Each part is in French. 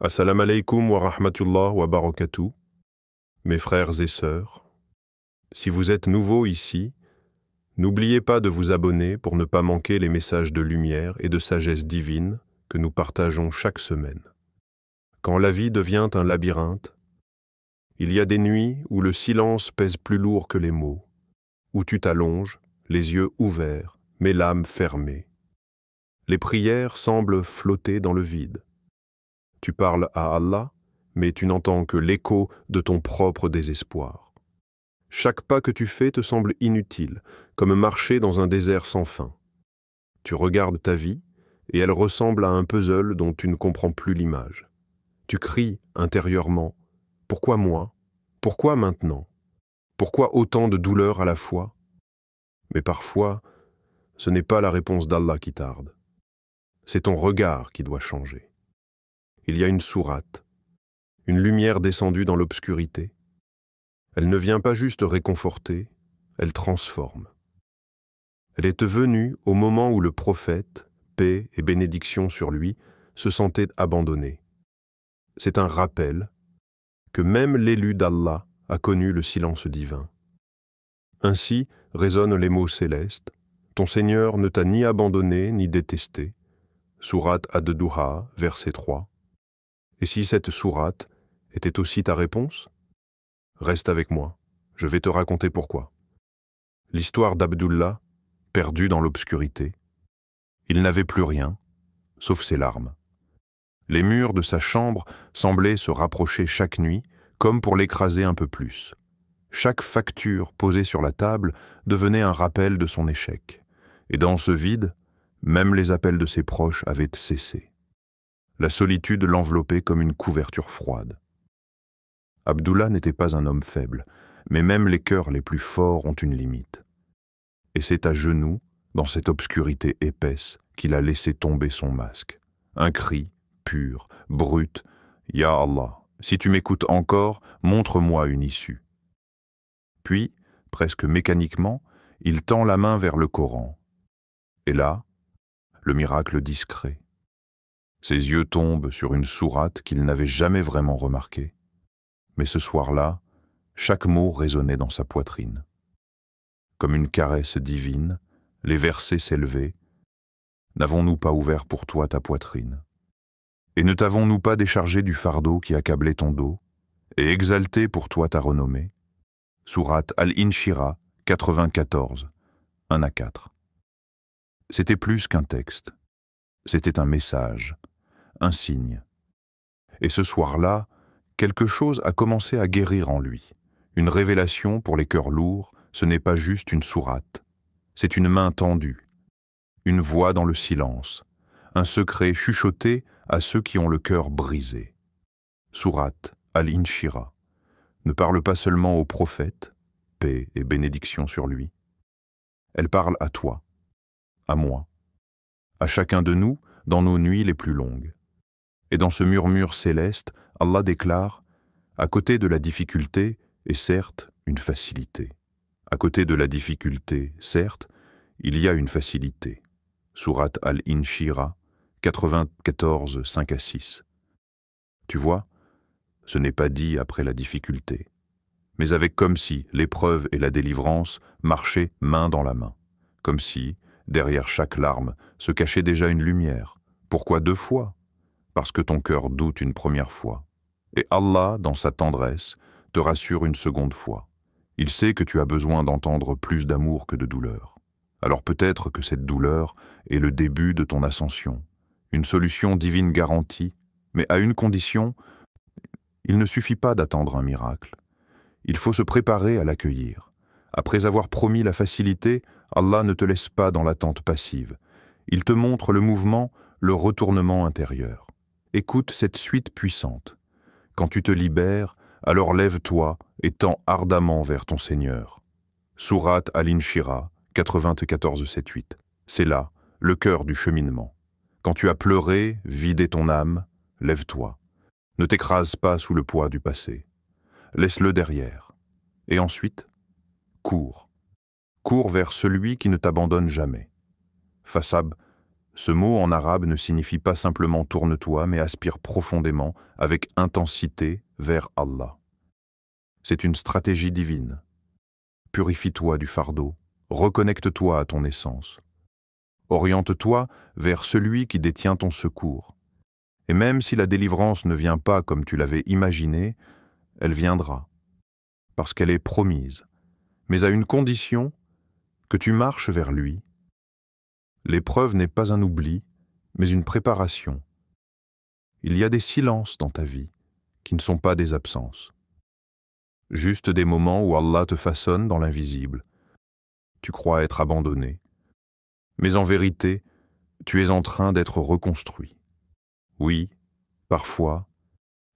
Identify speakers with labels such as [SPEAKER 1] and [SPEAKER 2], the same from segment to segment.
[SPEAKER 1] Assalamu alaikum wa rahmatullah wa barakatuh, mes frères et sœurs. Si vous êtes nouveaux ici, n'oubliez pas de vous abonner pour ne pas manquer les messages de lumière et de sagesse divine que nous partageons chaque semaine. Quand la vie devient un labyrinthe, il y a des nuits où le silence pèse plus lourd que les mots, où tu t'allonges, les yeux ouverts, mais l'âme fermée. Les prières semblent flotter dans le vide. Tu parles à Allah, mais tu n'entends que l'écho de ton propre désespoir. Chaque pas que tu fais te semble inutile, comme marcher dans un désert sans fin. Tu regardes ta vie, et elle ressemble à un puzzle dont tu ne comprends plus l'image. Tu cries intérieurement, « Pourquoi moi? Pourquoi maintenant? Pourquoi autant de douleurs à la fois ?» Mais parfois, ce n'est pas la réponse d'Allah qui tarde. C'est ton regard qui doit changer. Il y a une sourate, une lumière descendue dans l'obscurité. Elle ne vient pas juste réconforter, elle transforme. Elle est venue au moment où le prophète, paix et bénédiction sur lui, se sentait abandonné. C'est un rappel que même l'élu d'Allah a connu le silence divin. Ainsi résonnent les mots célestes, « Ton Seigneur ne t'a ni abandonné ni détesté » Sourate Ad-Duha, verset 3. Et si cette sourate était aussi ta réponse? Reste avec moi, je vais te raconter pourquoi. L'histoire d'Abdullah, perdu dans l'obscurité. Il n'avait plus rien, sauf ses larmes. Les murs de sa chambre semblaient se rapprocher chaque nuit, comme pour l'écraser un peu plus. Chaque facture posée sur la table devenait un rappel de son échec. Et dans ce vide, même les appels de ses proches avaient cessé. La solitude l'enveloppait comme une couverture froide. Abdullah n'était pas un homme faible, mais même les cœurs les plus forts ont une limite. Et c'est à genoux, dans cette obscurité épaisse, qu'il a laissé tomber son masque. Un cri, pur, brut, « Ya Allah, si tu m'écoutes encore, montre-moi une issue. » Puis, presque mécaniquement, il tend la main vers le Coran. Et là, le miracle discret. Ses yeux tombent sur une sourate qu'il n'avait jamais vraiment remarquée. Mais ce soir-là, chaque mot résonnait dans sa poitrine. Comme une caresse divine, les versets s'élevaient. « N'avons-nous pas ouvert pour toi ta poitrine? Et ne t'avons-nous pas déchargé du fardeau qui accablait ton dos, et exalté pour toi ta renommée ?» Sourate Al-Inshirah, 94, 1 à 4. C'était plus qu'un texte. C'était un message, un signe. Et ce soir-là, quelque chose a commencé à guérir en lui. Une révélation pour les cœurs lourds, ce n'est pas juste une sourate. C'est une main tendue, une voix dans le silence, un secret chuchoté à ceux qui ont le cœur brisé. Sourate Al-Inshirah ne parle pas seulement au prophète, paix et bénédiction sur lui. Elle parle à toi, à moi, à chacun de nous dans nos nuits les plus longues. Et dans ce murmure céleste, Allah déclare « À côté de la difficulté est certes une facilité. À côté de la difficulté, certes, il y a une facilité. » Sourate Al-Inshirah, 94, 5 à 6. Tu vois, ce n'est pas dit après la difficulté, mais avec comme si l'épreuve et la délivrance marchaient main dans la main, comme si, derrière chaque larme, se cachait déjà une lumière. Pourquoi 2 fois? Parce que ton cœur doute une première fois. Et Allah, dans sa tendresse, te rassure une seconde fois. Il sait que tu as besoin d'entendre plus d'amour que de douleur. Alors peut-être que cette douleur est le début de ton ascension, une solution divine garantie, mais à une condition, il ne suffit pas d'attendre un miracle. Il faut se préparer à l'accueillir. Après avoir promis la facilité, Allah ne te laisse pas dans l'attente passive. Il te montre le mouvement, le retournement intérieur. Écoute cette suite puissante. Quand tu te libères, alors lève-toi et tends ardemment vers ton Seigneur. Sourate Al-Inshirah, 94, 7, 8. C'est là, le cœur du cheminement. Quand tu as pleuré, vidé ton âme, lève-toi. Ne t'écrase pas sous le poids du passé. Laisse-le derrière. Et ensuite, cours. Cours vers celui qui ne t'abandonne jamais. Fasab,
[SPEAKER 2] Ce mot en arabe ne signifie pas simplement tourne-toi, mais aspire profondément, avec intensité, vers Allah. C'est une stratégie divine. Purifie-toi du fardeau, reconnecte-toi à ton essence. Oriente-toi vers celui qui détient ton secours. Et même si la délivrance ne vient pas comme tu l'avais imaginé, elle viendra, parce qu'elle est promise, mais à une condition, que tu marches vers lui. L'épreuve n'est pas un oubli, mais une préparation. Il y a des silences dans ta vie, qui ne sont pas des absences. Juste des moments où Allah te façonne dans l'invisible. Tu crois être abandonné. Mais en vérité, tu es en train d'être reconstruit. Oui, parfois,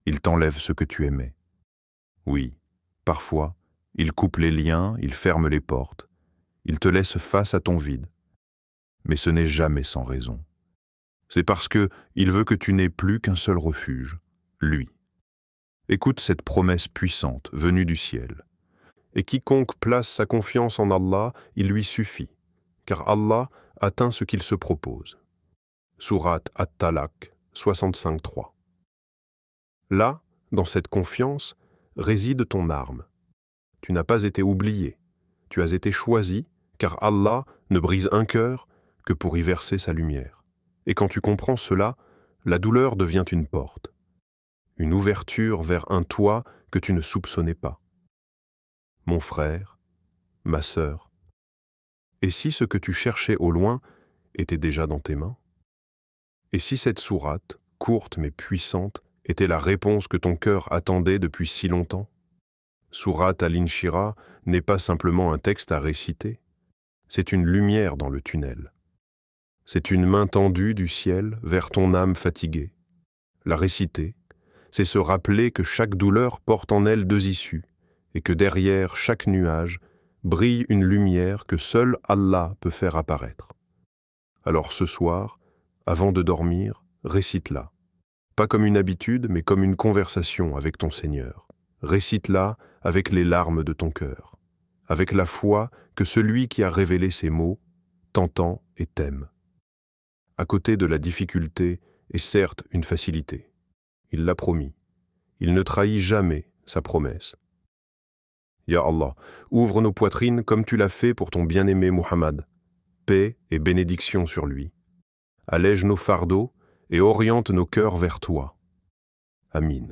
[SPEAKER 2] il t'enlève ce que tu aimais. Oui, parfois, il coupe les liens, il ferme les portes. Il te laisse face à ton vide. Mais ce n'est jamais sans raison. C'est parce que il veut que tu n'aies plus qu'un seul refuge, lui. Écoute cette promesse puissante venue du ciel.
[SPEAKER 1] Et quiconque place sa confiance en Allah, il lui suffit, car Allah atteint ce qu'il se propose. Sourate At-Talaq, 65.3. Là, dans cette confiance, réside ton arme. Tu n'as pas été oublié, tu as été choisi, car Allah ne brise un cœur que pour y verser sa lumière. Et quand tu comprends cela, la douleur devient une porte, une ouverture vers un toit que tu ne soupçonnais pas. Mon frère, ma sœur, et si ce que tu cherchais au loin était déjà dans tes mains? Et si cette sourate, courte mais puissante, était la réponse que ton cœur attendait depuis si longtemps? Sourate Al-Inshirah n'est pas simplement un texte à réciter, c'est une lumière dans le tunnel. C'est une main tendue du ciel vers ton âme fatiguée. La réciter, c'est se rappeler que chaque douleur porte en elle deux issues, et que derrière chaque nuage brille une lumière que seul Allah peut faire apparaître. Alors ce soir, avant de dormir, récite-la. Pas comme une habitude, mais comme une conversation avec ton Seigneur. Récite-la avec les larmes de ton cœur, avec la foi que celui qui a révélé ces mots t'entend et t'aime. À côté de la difficulté est certes une facilité. Il l'a promis. Il ne trahit jamais sa promesse. Ya Allah, ouvre nos poitrines comme tu l'as fait pour ton bien-aimé Muhammad. Paix et bénédiction sur lui. Allège nos fardeaux et oriente nos cœurs vers toi. Amin.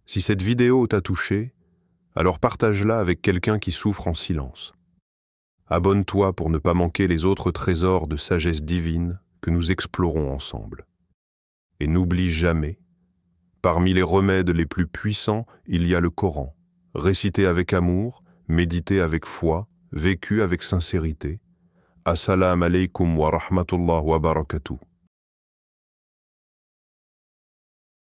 [SPEAKER 1] Si cette vidéo t'a touché, alors partage-la avec quelqu'un qui souffre en silence. Abonne-toi pour ne pas manquer les autres trésors de sagesse divine que nous explorons ensemble. Et n'oublie jamais, parmi les remèdes les plus puissants, il y a le Coran, récité avec amour, médité avec foi, vécu avec sincérité. Assalamu alaikum wa rahmatullah wa barakatuh.